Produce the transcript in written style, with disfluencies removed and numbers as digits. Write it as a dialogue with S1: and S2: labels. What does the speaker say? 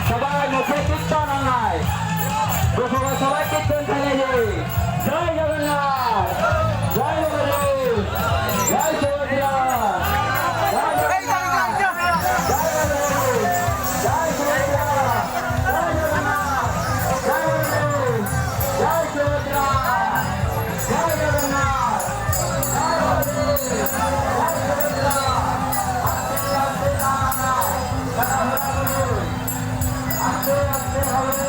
S1: সবাই মুখে কীর্তন হয় সবাই কীর্তন থাকে জয় জগন্নাথ জয় জগন্নাথ জয় সুভদ্রা জয় জগন্নাথ জয় জগন্নাথ জয় সুভদ্রা জয় জগন্নাথ জয় জগন্নাথ জয় সুভদ্রা জয় জগন্নাথ জয় জগন্নাথ